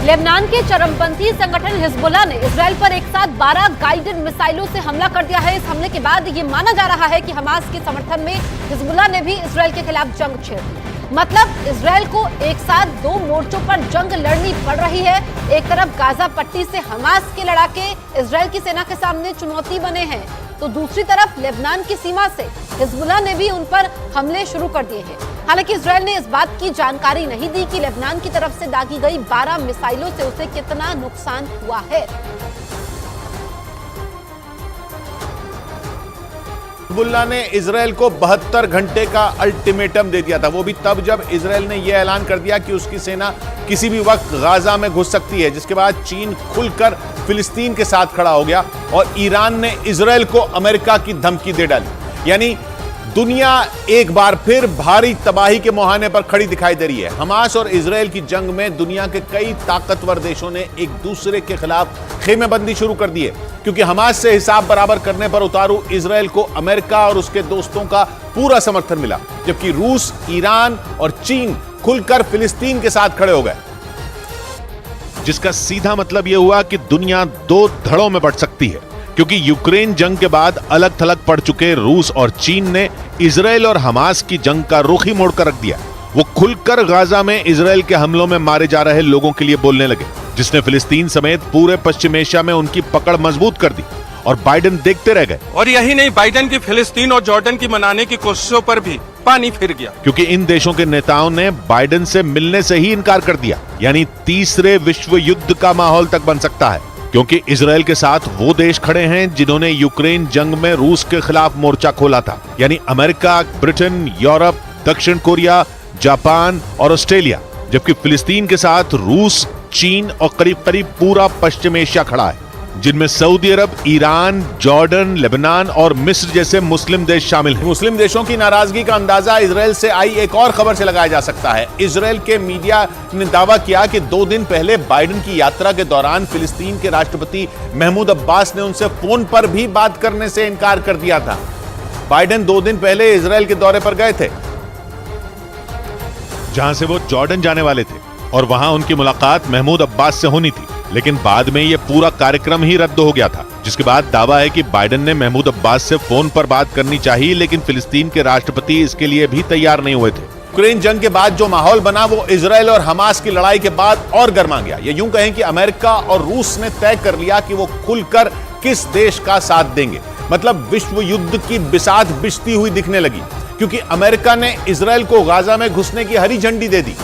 Lebanon के चरमपंथी संगठन Hezbollah ने इजरायल पर एक साथ 12 गाइडेड मिसाइलों से हमला कर दिया है। इस हमले के बाद ये माना जा रहा है कि हमास के समर्थन में हिजबुल्लाह ने भी इजरायल के खिलाफ जंग छेड़ दी। मतलब इजरायल को एक साथ दो मोर्चों पर जंग लड़नी पड़ रही है। एक तरफ गाजा पट्टी से हमास के लड़ाके इजरायल की सेना के सामने चुनौती बने हैं, तो दूसरी तरफ लेबनान की सीमा से हिजबुल्लाह ने भी उन पर हमले शुरू कर दिए हैं। हालांकि इजरायल ने इस बात की जानकारी नहीं दी कि लेबनान की तरफ से दागी गई 12 मिसाइलों से उसे कितना नुकसान हुआ है। हिजबुल्लाह ने इजरायल को 72 घंटे का अल्टीमेटम दे दिया था, वो भी तब जब इजरायल ने यह ऐलान कर दिया कि उसकी सेना किसी भी वक्त गाजा में घुस सकती है, जिसके बाद चीन खुलकर फिलिस्तीन के साथ खड़ा हो गया और ईरान ने इजरायल को अमेरिका की धमकी दे डाली। यानी दुनिया एक बार फिर भारी तबाही के मुहाने पर खड़ी दिखाई दे रही है। हमास और इजरायल की जंग में दुनिया के कई ताकतवर देशों ने एक दूसरे के खिलाफ खेमेबंदी शुरू कर दी है, क्योंकि हमास से हिसाब बराबर करने पर उतारू इजरायल को अमेरिका और उसके दोस्तों का पूरा समर्थन मिला, जबकि रूस, ईरान और चीन खुलकर फिलिस्तीन के साथ खड़े हो गए, जिसका सीधा मतलब यह हुआ कि दुनिया दो धड़ों में बंट सकती है, क्योंकि यूक्रेन जंग के बाद अलग थलग पड़ चुके रूस और चीन ने इजरायल और हमास की जंग का रुख ही मोड़कर रख दिया। वो खुलकर गाजा में इजरायल के हमलों में मारे जा रहे लोगों के लिए बोलने लगे, जिसने फिलिस्तीन समेत पूरे पश्चिम एशिया में उनकी पकड़ मजबूत कर दी और बाइडेन देखते रह गए। और यही नहीं, बाइडेन की फिलिस्तीन और जॉर्डन की मनाने की कोशिशों पर भी पानी फिर गया, क्योंकि इन देशों के नेताओं ने बाइडेन से मिलने से ही इनकार कर दिया। यानी तीसरे विश्व युद्ध का माहौल तक बन सकता है, क्योंकि इजरायल के साथ वो देश खड़े हैं जिन्होंने यूक्रेन जंग में रूस के खिलाफ मोर्चा खोला था, यानी अमेरिका, ब्रिटेन, यूरोप, दक्षिण कोरिया, जापान और ऑस्ट्रेलिया, जबकि फिलिस्तीन के साथ रूस, चीन और करीब करीब पूरा पश्चिम एशिया खड़ा है, जिनमें सऊदी अरब, ईरान, जॉर्डन, लेबनान और मिस्र जैसे मुस्लिम देश शामिल हैं। मुस्लिम देशों की नाराजगी का अंदाजा इजरायल से आई एक और खबर से लगाया जा सकता है। इजरायल के मीडिया ने दावा किया कि 2 दिन पहले बाइडेन की यात्रा के दौरान फिलिस्तीन के राष्ट्रपति महमूद अब्बास ने उनसे फोन पर भी बात करने से इनकार कर दिया था। बाइडेन 2 दिन पहले इजरायल के दौरे पर गए थे, जहां से वो जॉर्डन जाने वाले थे और वहां उनकी मुलाकात महमूद अब्बास से होनी थी, लेकिन बाद में यह पूरा कार्यक्रम ही रद्द हो गया था, जिसके बाद दावा है कि बाइडेन ने महमूद अब्बास से फोन पर बात करनी चाहिए, लेकिन फिलिस्तीन के राष्ट्रपति इसके लिए भी तैयार नहीं हुए थे। यूक्रेन जंग के बाद जो माहौल बना वो इजरायल और हमास की लड़ाई के बाद और गर्मा गया। ये यूं कहें कि अमेरिका और रूस ने तय कर लिया कि वो खुलकर किस देश का साथ देंगे। मतलब विश्व युद्ध की बिसात बिछती हुई दिखने लगी, क्योंकि अमेरिका ने इजरायल को गाजा में घुसने की हरी झंडी दे दी,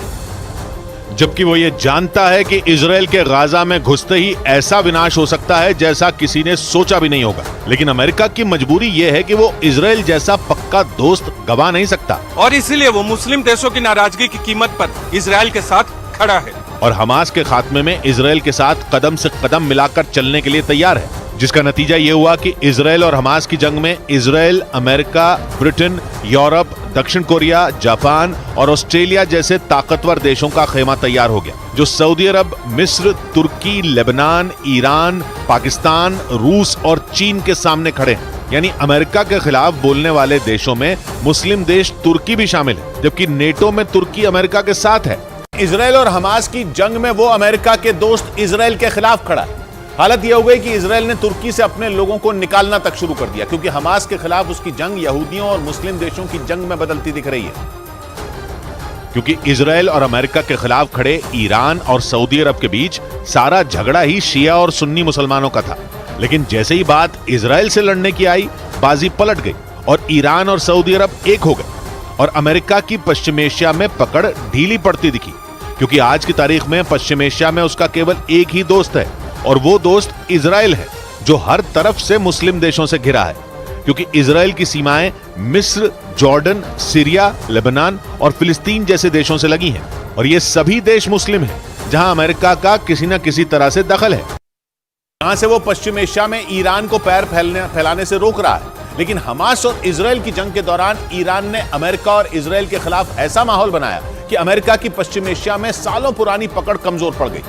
जबकि वो ये जानता है कि इजरायल के गाजा में घुसते ही ऐसा विनाश हो सकता है जैसा किसी ने सोचा भी नहीं होगा। लेकिन अमेरिका की मजबूरी ये है कि वो इजरायल जैसा पक्का दोस्त गवा नहीं सकता, और इसीलिए वो मुस्लिम देशों की नाराजगी की कीमत पर इजरायल के साथ खड़ा है और हमास के खात्मे में इजरायल के साथ कदम से कदम मिलाकर चलने के लिए तैयार है, जिसका नतीजा ये हुआ कि इजरायल और हमास की जंग में इजरायल, अमेरिका, ब्रिटेन, यूरोप, दक्षिण कोरिया, जापान और ऑस्ट्रेलिया जैसे ताकतवर देशों का खेमा तैयार हो गया, जो सऊदी अरब, मिस्र, तुर्की, लेबनान, ईरान, पाकिस्तान, रूस और चीन के सामने खड़े हैं। यानी अमेरिका के खिलाफ बोलने वाले देशों में मुस्लिम देश तुर्की भी शामिल है, जबकि नेटो में तुर्की अमेरिका के साथ है। इजरायल और हमास की जंग में वो अमेरिका के दोस्त इजरायल के खिलाफ खड़ा है। हालत यह हो गई कि इजरायल ने तुर्की से अपने लोगों को निकालना तक शुरू कर दिया, क्योंकि हमास के खिलाफ उसकी जंग यहूदियों और मुस्लिम देशों की जंग में बदलती दिख रही है। क्योंकि इजरायल और अमेरिका के खिलाफ खड़े ईरान और सऊदी अरब के बीच सारा झगड़ा ही शिया और सुन्नी मुसलमानों का था, लेकिन जैसे ही बात इजरायल से लड़ने की आई, बाजी पलट गई और ईरान और सऊदी अरब एक हो गए और अमेरिका की पश्चिम एशिया में पकड़ ढीली पड़ती दिखी, क्योंकि आज की तारीख में पश्चिम एशिया में उसका केवल एक ही दोस्त है, और वो दोस्त इजरायल है, जो हर तरफ से मुस्लिम देशों से घिरा है, क्योंकि इजरायल की सीमाएं मिस्र, जॉर्डन, सीरिया, लेबनान और फिलिस्तीन जैसे देशों से लगी हैं, और ये सभी देश मुस्लिम हैं, जहां अमेरिका का किसी न किसी तरह से दखल है। यहां से वो पश्चिम एशिया में ईरान को पैर फैलाने से रोक रहा है, लेकिन हमास और इजरायल की जंग के दौरान ईरान ने अमेरिका और इजरायल के खिलाफ ऐसा माहौल बनाया कि अमेरिका की पश्चिम एशिया में सालों पुरानी पकड़ कमजोर पड़ गई,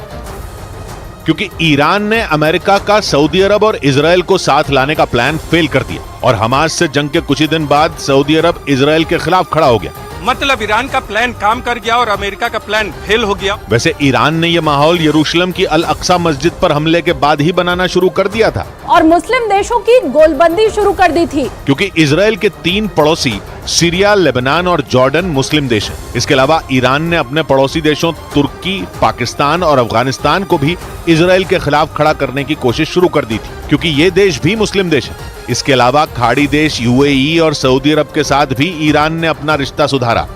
क्योंकि ईरान ने अमेरिका का सऊदी अरब और इजरायल को साथ लाने का प्लान फेल कर दिया और हमास से जंग के कुछ ही दिन बाद सऊदी अरब इजरायल के खिलाफ खड़ा हो गया। मतलब ईरान का प्लान काम कर गया और अमेरिका का प्लान फेल हो गया। वैसे ईरान ने यह माहौल यरूशलेम की अल अक्सा मस्जिद पर हमले के बाद ही बनाना शुरू कर दिया था और मुस्लिम देशों की गोलबंदी शुरू कर दी थी, क्योंकि इजराइल के 3 पड़ोसी सीरिया, लेबनान और जॉर्डन मुस्लिम देश हैं। इसके अलावा ईरान ने अपने पड़ोसी देशों तुर्की, पाकिस्तान और अफगानिस्तान को भी इजराइल के खिलाफ खड़ा करने की कोशिश शुरू कर दी थी, क्योंकि ये देश भी मुस्लिम देश हैं। इसके अलावा खाड़ी देश यूएई और सऊदी अरब के साथ भी ईरान ने अपना रिश्ता सुधारा।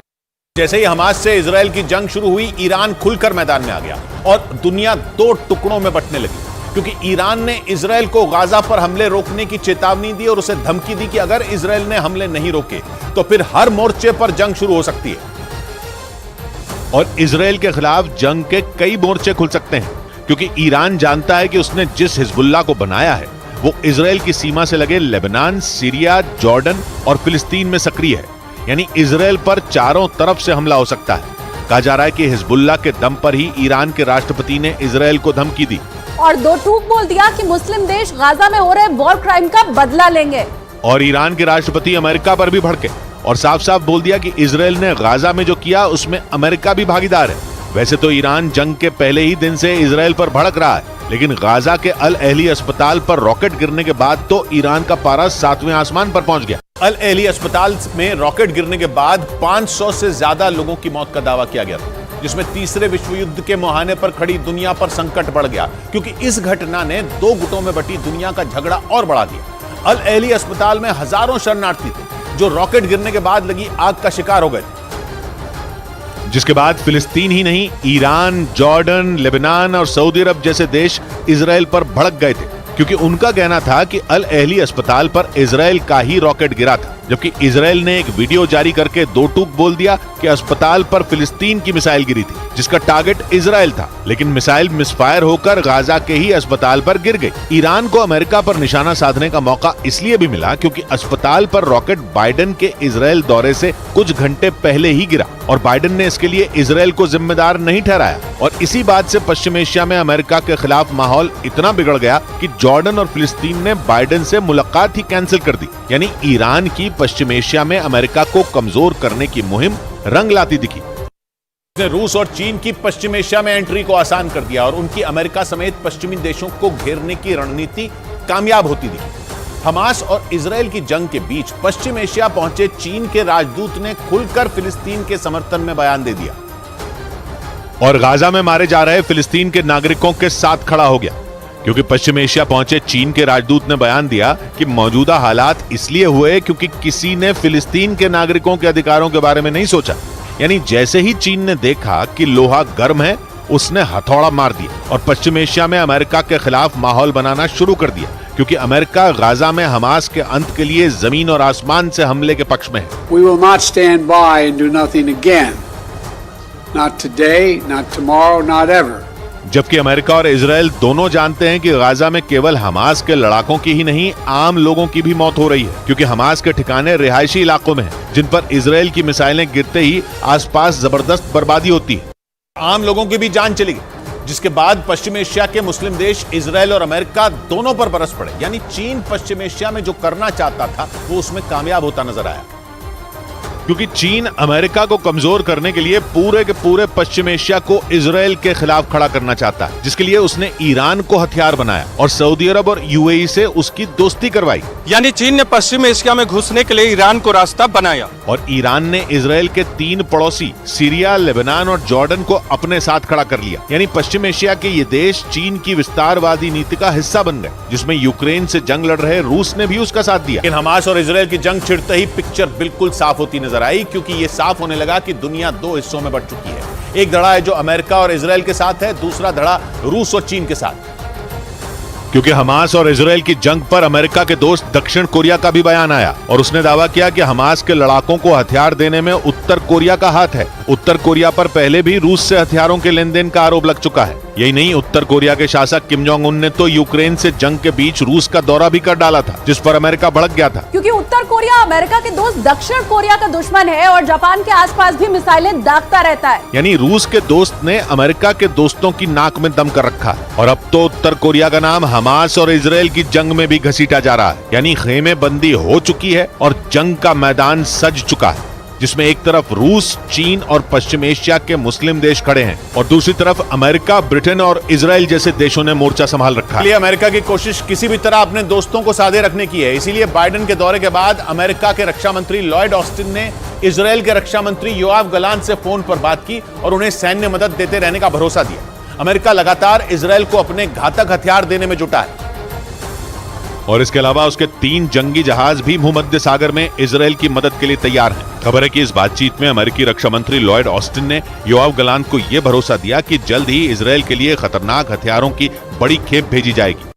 जैसे ही हमास से इजराइल की जंग शुरू हुई, ईरान खुलकर मैदान में आ गया और दुनिया 2 टुकड़ों में बंटने लगी, क्योंकि ईरान ने इजराइल को गाजा पर हमले रोकने की चेतावनी दी और उसे धमकी दी कि अगर इजराइल ने हमले नहीं रोके तो फिर हर मोर्चे पर जंग शुरू हो सकती है और इजराइल के खिलाफ जंग के कई मोर्चे खुल सकते हैं, क्योंकि ईरान जानता है कि उसने जिस हिजबुल्लाह को बनाया है वो इजराइल की सीमा से लगे लेबनान, सीरिया, जॉर्डन और फिलिस्तीन में सक्रिय है। यानी इजराइल पर चारों तरफ से हमला हो सकता है। कहा जा रहा है कि हिजबुल्लाह के दम पर ही ईरान के राष्ट्रपति ने इजराइल को धमकी दी और 2 टूक बोल दिया कि मुस्लिम देश गाजा में हो रहे वॉर क्राइम का बदला लेंगे। और ईरान के राष्ट्रपति अमेरिका पर भी भड़के और साफ साफ बोल दिया कि इजराइल ने गाजा में जो किया उसमें अमेरिका भी भागीदार है। वैसे तो ईरान जंग के पहले ही दिन से इजराइल पर भड़क रहा है, लेकिन गाजा के अल अहली अस्पताल पर रॉकेट गिरने के बाद तो ईरान का पारा 7वें आसमान पर पहुंच गया। अल अहली अस्पताल में रॉकेट गिरने के बाद 500 से ज्यादा लोगों की मौत का दावा किया गया था, जिसमें तीसरे विश्व युद्ध के मुहाने पर खड़ी दुनिया पर संकट बढ़ गया, क्योंकि इस घटना ने 2 गुटों में बटी दुनिया का झगड़ा और बढ़ा दिया। अल अहली अस्पताल में हजारों शरणार्थी थे जो रॉकेट गिरने के बाद लगी आग का शिकार हो गए, जिसके बाद फिलिस्तीन ही नहीं, ईरान, जॉर्डन, लेबनान और सऊदी अरब जैसे देश इजराइल पर भड़क गए थे, क्योंकि उनका कहना था कि अल अहली अस्पताल पर इजराइल का ही रॉकेट गिरा था, जबकि इजराइल ने एक वीडियो जारी करके 2 टूक बोल दिया कि अस्पताल पर फिलिस्तीन की मिसाइल गिरी थी, जिसका टारगेट इजराइल था, लेकिन मिसाइल मिसफायर होकर गाजा के ही अस्पताल पर गिर गई। ईरान को अमेरिका पर निशाना साधने का मौका इसलिए भी मिला क्योंकि अस्पताल पर रॉकेट बाइडेन के इजराइल दौरे से कुछ घंटे पहले ही गिरा और बाइडेन ने इसके लिए इजराइल को जिम्मेदार नहीं ठहराया। और इसी बात से पश्चिम एशिया में अमेरिका के खिलाफ माहौल इतना बिगड़ गया कि जॉर्डन और फिलिस्तीन ने बाइडेन से मुलाकात ही कैंसिल कर दी। यानी ईरान की पश्चिम एशिया में अमेरिका को कमजोर करने की मुहिम रंग लाती दिखी। उसने रूस और चीन की पश्चिम एशिया में एंट्री को आसान कर दिया और उनकी अमेरिका समेत पश्चिमी देशों को घेरने की रणनीति कामयाब होती दिखी। हमास और इजराइल की जंग के बीच पश्चिम एशिया पहुंचे चीन के राजदूत ने खुलकर फिलिस्तीन के समर्थन में बयान दे दिया और गाजा में मारे जा रहे फिलिस्तीन के नागरिकों के साथ खड़ा हो गया, क्योंकि पश्चिम एशिया पहुंचे चीन के राजदूत ने बयान दिया कि मौजूदा हालात इसलिए हुए क्योंकि किसी ने फिलिस्तीन के नागरिकों के अधिकारों के बारे में नहीं सोचा। यानी जैसे ही चीन ने देखा कि लोहा गर्म है, उसने हथौड़ा मार दिया और पश्चिम एशिया में अमेरिका के खिलाफ माहौल बनाना शुरू कर दिया, क्योंकि अमेरिका गाजा में हमास के अंत के लिए जमीन और आसमान से हमले के पक्ष में है। We will not stand by and do nothing again. Not today, not tomorrow, not ever. जबकि अमेरिका और इजराइल दोनों जानते हैं कि गाजा में केवल हमास के लड़ाकों की ही नहीं, आम लोगों की भी मौत हो रही है, क्योंकि हमास के ठिकाने रिहायशी इलाकों में हैं, जिन पर इजराइल की मिसाइलें गिरते ही आसपास जबरदस्त बर्बादी होती है। आम लोगों की भी जान चली गई, जिसके बाद पश्चिम एशिया के मुस्लिम देश इजराइल और अमेरिका दोनों पर बरस पड़े। यानी चीन पश्चिम एशिया में जो करना चाहता था वो उसमें कामयाब होता नजर आया, क्योंकि चीन अमेरिका को कमजोर करने के लिए पूरे के पूरे पश्चिम एशिया को इजराइल के खिलाफ खड़ा करना चाहता है, जिसके लिए उसने ईरान को हथियार बनाया और सऊदी अरब और यूएई से उसकी दोस्ती करवाई। यानी चीन ने पश्चिम एशिया में घुसने के लिए ईरान को रास्ता बनाया और ईरान ने इजराइल के 3 पड़ोसी सीरिया, लेबनान और जॉर्डन को अपने साथ खड़ा कर लिया। यानी पश्चिम एशिया के ये देश चीन की विस्तारवादी नीति का हिस्सा बन गए, जिसमें यूक्रेन से जंग लड़ रहे रूस ने भी उसका साथ दिया। लेकिन हमास और इजराइल की जंग छिड़ते ही पिक्चर बिल्कुल साफ होती नजर आई, क्योंकि ये साफ होने लगा कि दुनिया 2 हिस्सों में बंट चुकी है। एक धड़ा है जो अमेरिका और इजराइल के साथ है, दूसरा धड़ा रूस और चीन के साथ। क्योंकि हमास और इजराइल की जंग पर अमेरिका के दोस्त दक्षिण कोरिया का भी बयान आया और उसने दावा किया कि हमास के लड़ाकों को हथियार देने में उत्तर कोरिया का हाथ है। उत्तर कोरिया पर पहले भी रूस से हथियारों के लेन देन का आरोप लग चुका है। यही नहीं, उत्तर कोरिया के शासक किम जोंग उन ने तो यूक्रेन से जंग के बीच रूस का दौरा भी कर डाला था, जिस पर अमेरिका भड़क गया था, क्योंकि उत्तर कोरिया अमेरिका के दोस्त दक्षिण कोरिया का दुश्मन है और जापान के आसपास भी मिसाइलें दागता रहता है। यानी रूस के दोस्त ने अमेरिका के दोस्तों की नाक में दम कर रखा है और अब तो उत्तर कोरिया का नाम हमास और इजराइल की जंग में भी घसीटा जा रहा है। यानी खेमे बंदी हो चुकी है और जंग का मैदान सज चुका है। जिसमें एक तरफ रूस, चीन और पश्चिम एशिया के मुस्लिम देश खड़े हैं और दूसरी तरफ अमेरिका, ब्रिटेन और इजराइल जैसे देशों ने मोर्चा संभाल रखा है। अमेरिका की कोशिश किसी भी तरह अपने दोस्तों को साधे रखने की है। इसीलिए बाइडेन के दौरे के बाद अमेरिका के रक्षा मंत्री लॉयड ऑस्टिन ने इजराइल के रक्षा मंत्री योआव गलांट से फोन पर बात की और उन्हें सैन्य मदद देते रहने का भरोसा दिया। अमेरिका लगातार इजराइल को अपने घातक हथियार देने में जुटा है और इसके अलावा उसके 3 जंगी जहाज भी भूमध्य सागर में इजराइल की मदद के लिए तैयार हैं। खबर है कि इस बातचीत में अमेरिकी रक्षा मंत्री लॉयड ऑस्टिन ने योआव गलांट को यह भरोसा दिया कि जल्द ही इजराइल के लिए खतरनाक हथियारों की बड़ी खेप भेजी जाएगी।